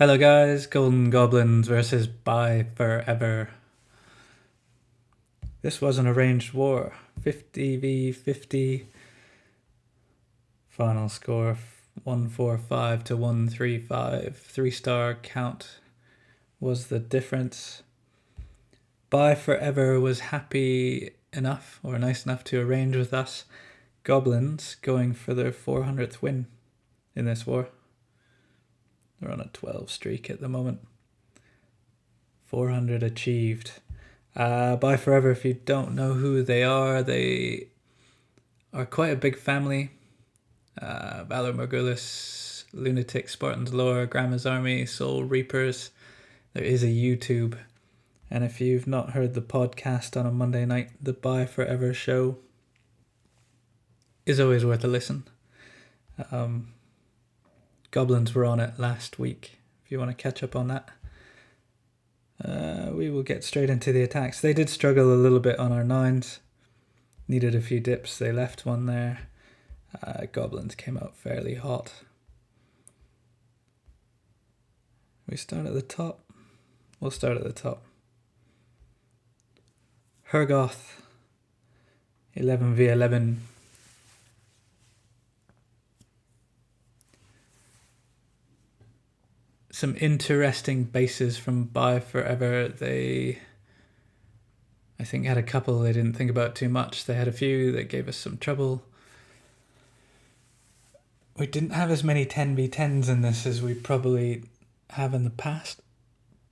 Hello guys, Goblins versus ByeForever. This was an arranged war, 50v50. Final score 145 to 135. 3-star count was the difference. ByeForever was happy enough or nice enough to arrange with us. Goblins going for their 400th win in this war. They're on a 12 streak at the moment. 400 achieved. ByeForever, if you don't know who they are quite a big family. Valor Morgulis, Lunatic, Spartans Lore, Grandma's Army, Soul Reapers. There is a YouTube. And if you've not heard the podcast on a Monday night, the ByeForever show is always worth a listen. Goblins were on it last week, if you want to catch up on that. We will get straight into the attacks. They did struggle a little bit on our 9s. Needed a few dips. They left one there. Goblins came out fairly hot. We start at the top. We'll start at the top. Hergoth, 11v11. Some interesting bases from ByeForever. They, I think, had a couple they didn't think about too much. They had a few that gave us some trouble. We didn't have as many 10v10s in this as we probably have in the past,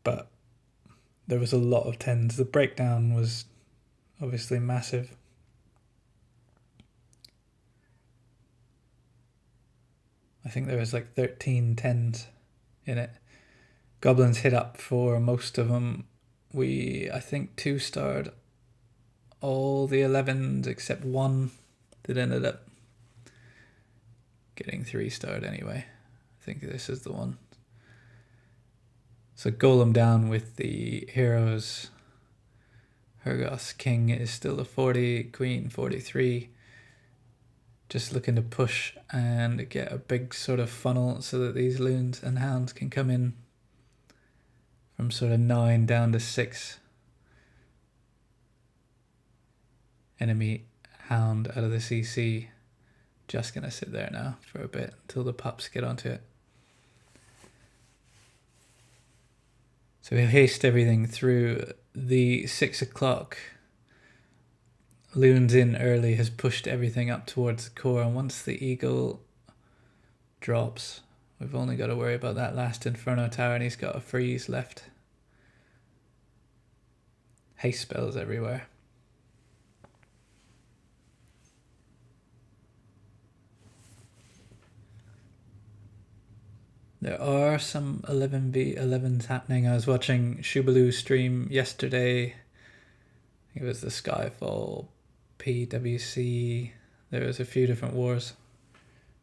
but there was a lot of 10s. The breakdown was obviously massive. I think there was like 13 10s in it. Goblins hit up for most of them. We, I think, 2-starred all the 11s except one that ended up getting 3-starred anyway. I think this is the one. So Golem down with the heroes. Hergoth's king is still a 40, queen 43. Just looking to push and get a big sort of funnel so that these loons and hounds can come in from sort of 9 down to 6. Enemy hound out of the CC. Just going to sit there now for a bit until the pups get onto it. So we haste everything through. The 6 o'clock loons in early has pushed everything up towards the core, and once the eagle drops, we've only got to worry about that last Inferno tower, and he's got a freeze left. Haste spells everywhere. There are some 11v11s happening. I was watching Shubalu stream yesterday. I think it was the Skyfall, PWC. There was a few different wars.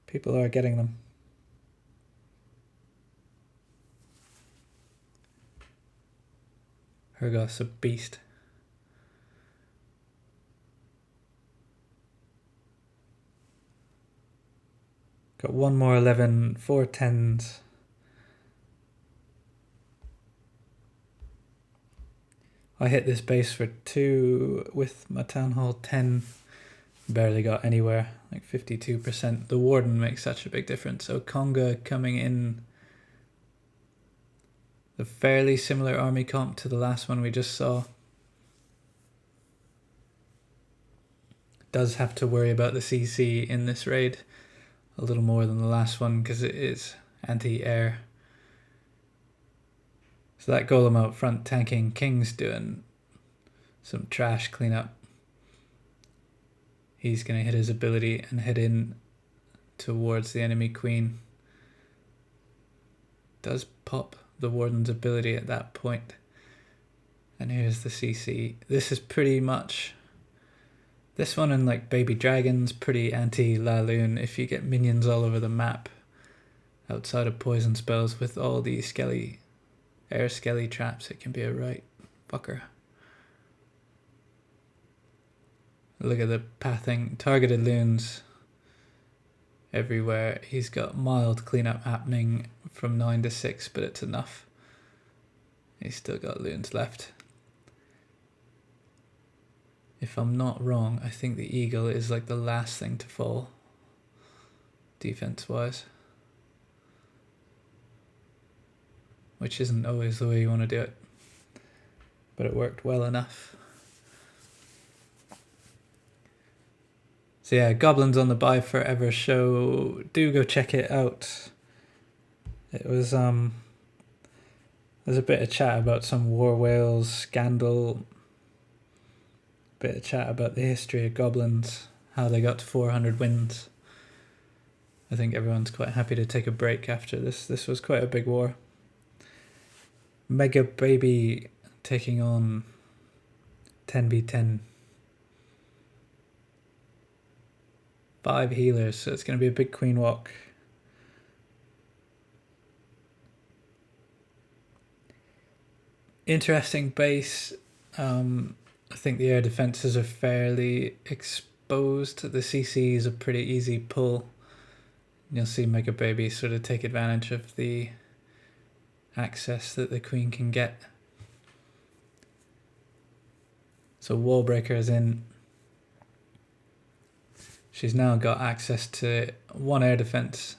People are getting them. Hergoth's a beast. Got one more 11, 4 10s. I hit this base for 2 with my Town Hall 10. Barely got anywhere, like 52%. The Warden makes such a big difference. Okonga coming in. The fairly similar army comp to the last one we just saw. Does have to worry about the CC in this raid a little more than the last one because it is anti-air. So that golem out front tanking. King's doing some trash cleanup. He's going to hit his ability and head in towards the enemy queen. Does pop the Warden's ability at that point. And here's the CC. This is pretty much... This one and like Baby Dragon's pretty anti-Laloon. If you get minions all over the map outside of poison spells with all these air skelly traps, it can be a right fucker. Look at the pathing. Targeted loons everywhere. He's got mild cleanup happening from 9 to 6, but it's enough. He's still got loons left. If I'm not wrong, I think the eagle is like the last thing to fall, defense-wise. Which isn't always the way you want to do it. But it worked well enough. So yeah, Goblins on the ByeForever show. Do go check it out. It was there's a bit of chat about some war whales scandal. Bit of chat about the history of Goblins, how they got to 400 wins. I think everyone's quite happy to take a break after this. This was quite a big war. Mega Baby taking on 10v10. 5 healers, so it's going to be a big queen walk. Interesting base. I think the air defenses are fairly exposed. The CC is a pretty easy pull. You'll see Mega Baby sort of take advantage of the access that the queen can get. So Wall Breaker is in. She's now got access to 1 air defense,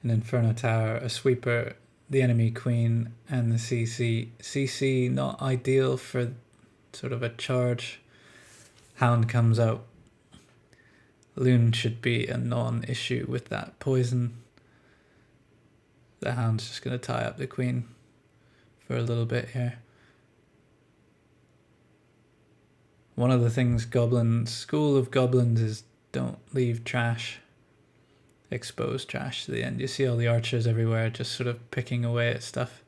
an Inferno Tower, a sweeper, the enemy queen, and the CC. CC not ideal for sort of a charge. Hound comes out. Loon should be a non-issue with that poison. The Hound's just going to tie up the queen for a little bit here. One of the things School of Goblins is don't leave trash, exposed trash to the end. You see all the archers everywhere just sort of picking away at stuff.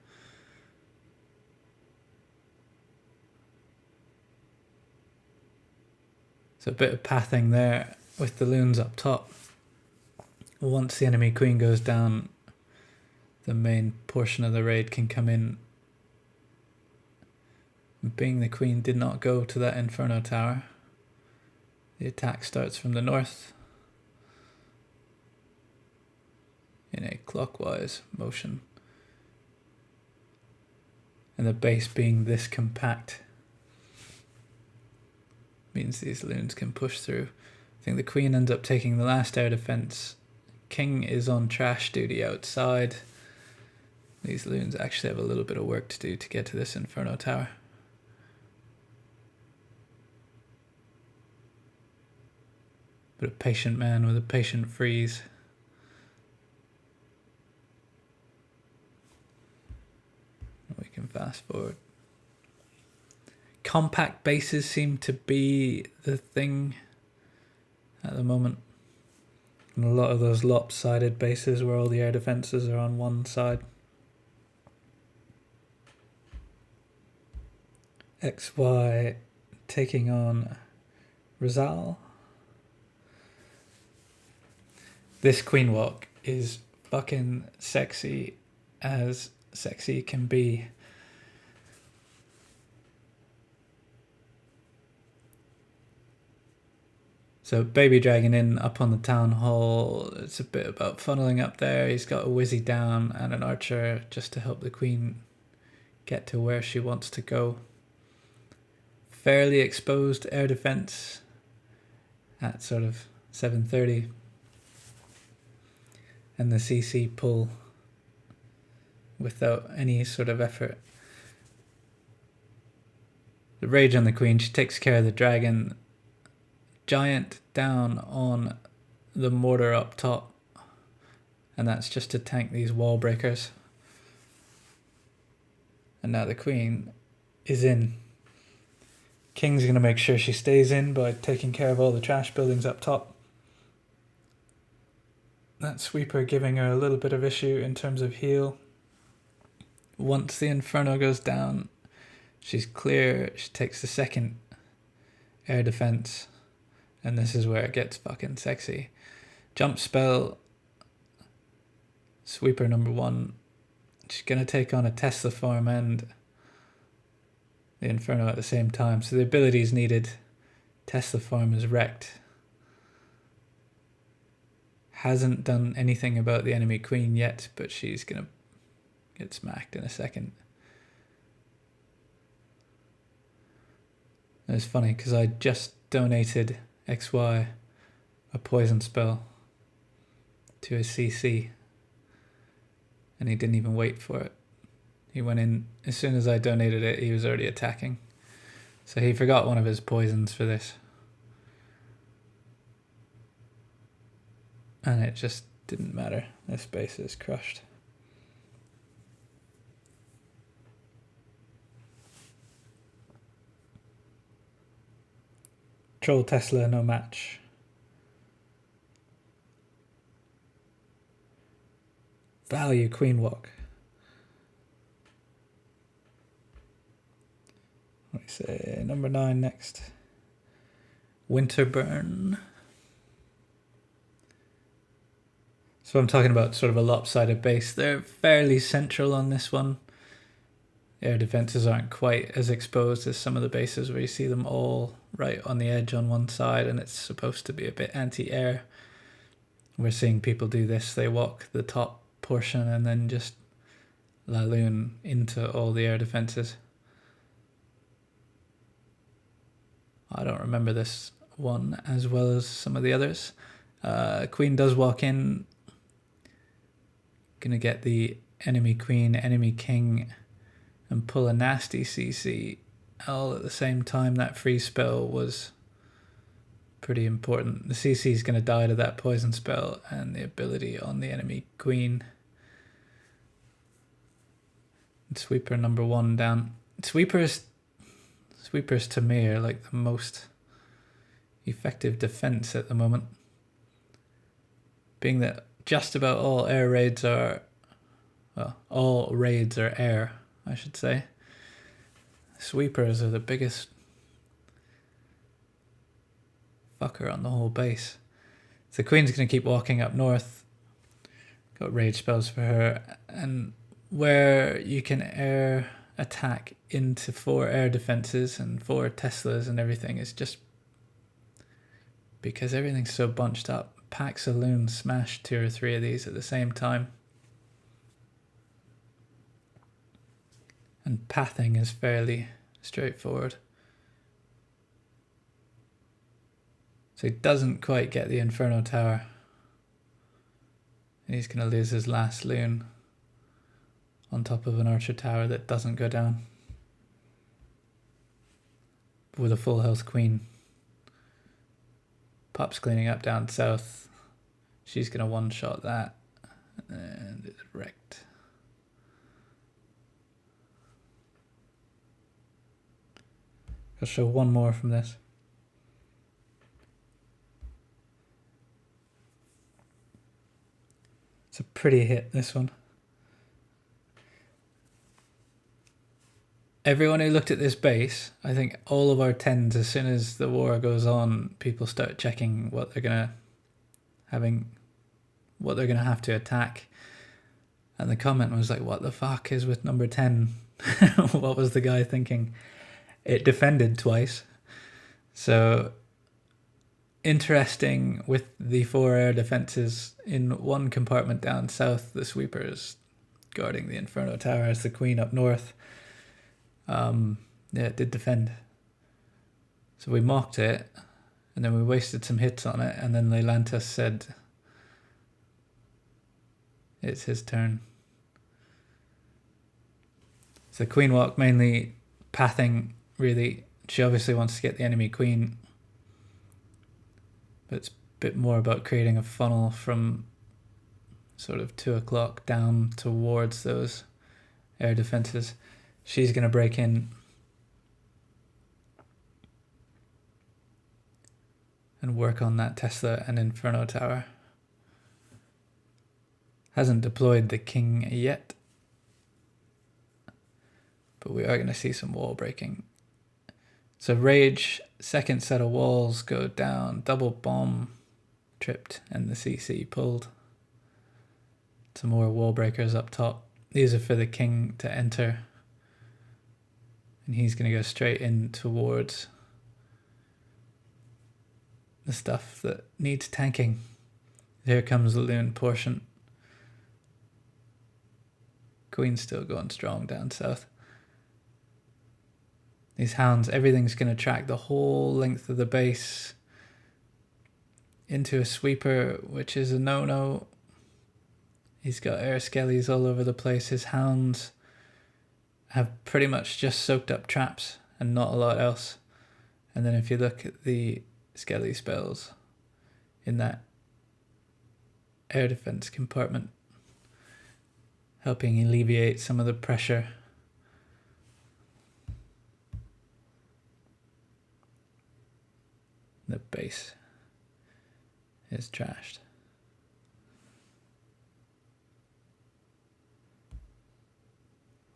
So a bit of pathing there with the loons up top. Once the enemy queen goes down, the main portion of the raid can come in. Being the queen did not go to that Inferno Tower, the attack starts from the north in a clockwise motion. And the base being this compact means these loons can push through. I think the queen ends up taking the last air defense. King is on trash duty outside. These loons actually have a little bit of work to do to get to this Inferno Tower. But a patient man with a patient freeze. We can fast forward. Compact bases seem to be the thing at the moment. And a lot of those lopsided bases where all the air defenses are on one side. XY taking on Rizal. This queen walk is fucking sexy as sexy can be. So Baby Dragon in up on the town hall. It's a bit about funneling up there. He's got a Wizzy down and an archer just to help the queen get to where she wants to go. Fairly exposed air defense at sort of 7:30. And the CC pull without any sort of effort. The rage on the queen, she takes care of the dragon. Giant down on the mortar up top. And that's just to tank these wall breakers. And now the queen is in. King's going to make sure she stays in by taking care of all the trash buildings up top. That sweeper giving her a little bit of issue in terms of heal. Once the Inferno goes down, she's clear. She takes the second air defense. And this is where it gets fucking sexy. Jump spell. Sweeper number 1. She's going to take on a Tesla farm and the Inferno at the same time. So the abilities needed. Tesla farm is wrecked. Hasn't done anything about the enemy queen yet, but she's going to get smacked in a second. And it's funny because I just donated XY a poison spell to a CC, and he didn't even wait for it. He went in as soon as I donated it. He was already attacking, so he forgot one of his poisons for this, and it just didn't matter. This base is crushed. Troll Tesla, no match. Value Queen Walk. Let me say number 9 next. Winterburn. So I'm talking about sort of a lopsided base. They're fairly central on this one. Air defenses aren't quite as exposed as some of the bases where you see them all right on the edge on one side, and it's supposed to be a bit anti-air. We're seeing people do this. They walk the top portion and then just Laloon into all the air defenses. I don't remember this one as well as some of the others. Queen does walk in. Gonna get the enemy queen, enemy king, and pull a nasty CC all at the same time. That free spell was pretty important. The CC is going to die to that poison spell and the ability on the enemy queen. And sweeper number 1 down. Sweepers to me are like the most effective defense at the moment, being that just about all air raids are, well, all raids are air, I should say. Sweepers are the biggest fucker on the whole base. So the queen's going to keep walking up north. Got rage spells for her, and where you can air attack into 4 air defenses and 4 Teslas and everything is just because everything's so bunched up. Pack Saloon smash 2 or 3 of these at the same time. And pathing is fairly straightforward. So he doesn't quite get the Inferno Tower. And he's going to lose his last loon on top of an Archer Tower that doesn't go down. With a full health queen. Pop's cleaning up down south. She's going to one-shot that. And it's wrecked. I'll show one more from this. It's a pretty hit, this one. Everyone who looked at this base, I think all of our 10s, as soon as the war goes on, people start checking what they're gonna have to attack. And the comment was like, what the fuck is with number 10? What was the guy thinking? It defended twice. So interesting with the 4 air defenses in one compartment down south, the sweepers guarding the Inferno Tower as the queen up north. Yeah, it did defend. So we mocked it, and then we wasted some hits on it, and then Leilantis said it's his turn. So queen walk, mainly pathing, really. She obviously wants to get the enemy queen, but it's a bit more about creating a funnel from sort of 2 o'clock down towards those air defenses. She's going to break in and work on that Tesla and Inferno Tower. Hasn't deployed the king yet, but we are going to see some wall breaking. So rage, second set of walls go down, double bomb tripped, and the CC pulled. Some more wall breakers up top. These are for the king to enter. And he's going to go straight in towards the stuff that needs tanking. Here comes the loon portion. Queen's still going strong down south. These hounds, everything's going to track the whole length of the base into a sweeper, which is a no-no. He's got air skellies all over the place. His hounds have pretty much just soaked up traps and not a lot else. And then if you look at the skelly spells in that air defense compartment, helping alleviate some of the pressure. The base is trashed.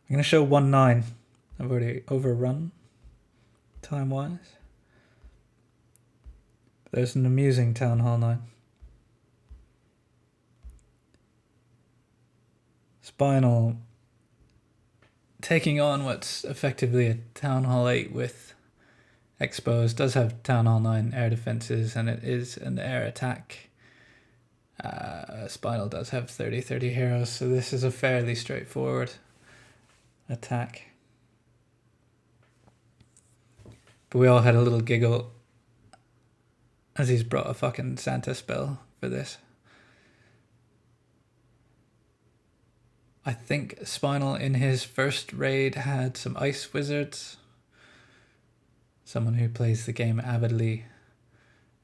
I'm going to show 1-9. I've already overrun time-wise. There's an amusing Town Hall 9. Spinal taking on what's effectively a Town Hall 8 with Exposed. Does have Town Hall 9 air defenses, and it is an air attack. Spinal does have 30-30 heroes, so this is a fairly straightforward attack. But we all had a little giggle as he's brought a fucking Santa spell for this. I think Spinal in his first raid had some ice wizards. Someone who plays the game avidly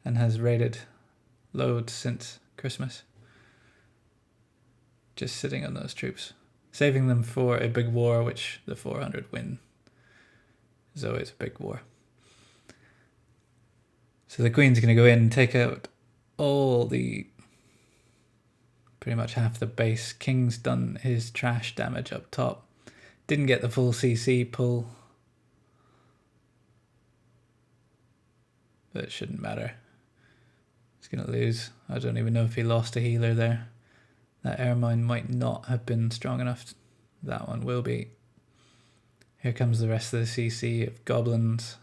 and has raided loads since Christmas. Just sitting on those troops. Saving them for a big war, which the 400 win is always a big war. So the Queen's going to go in and take out all the... pretty much half the base. King's done his trash damage up top. Didn't get the full CC pull. But it shouldn't matter. He's going to lose. I don't even know if he lost a healer there. That air mine might not have been strong enough. That one will be. Here comes the rest of the CC of Goblins.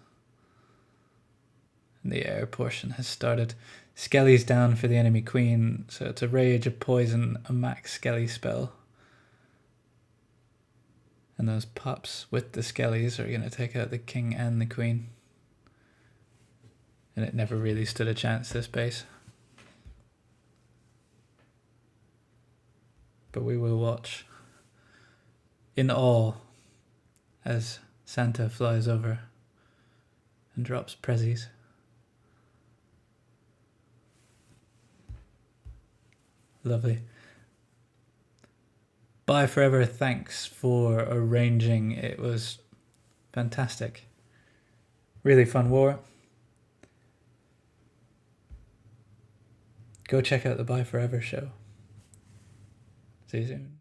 And the air portion has started. Skelly's down for the enemy Queen, so it's a Rage, a Poison, a Max Skelly spell. And those pups with the Skellies are going to take out the King and the Queen. And it never really stood a chance, this base. But we will watch in awe as Santa flies over and drops prezzies. Lovely. ByeForever, thanks for arranging. It was fantastic. Really fun war. Go check out the ByeForever show. See you soon.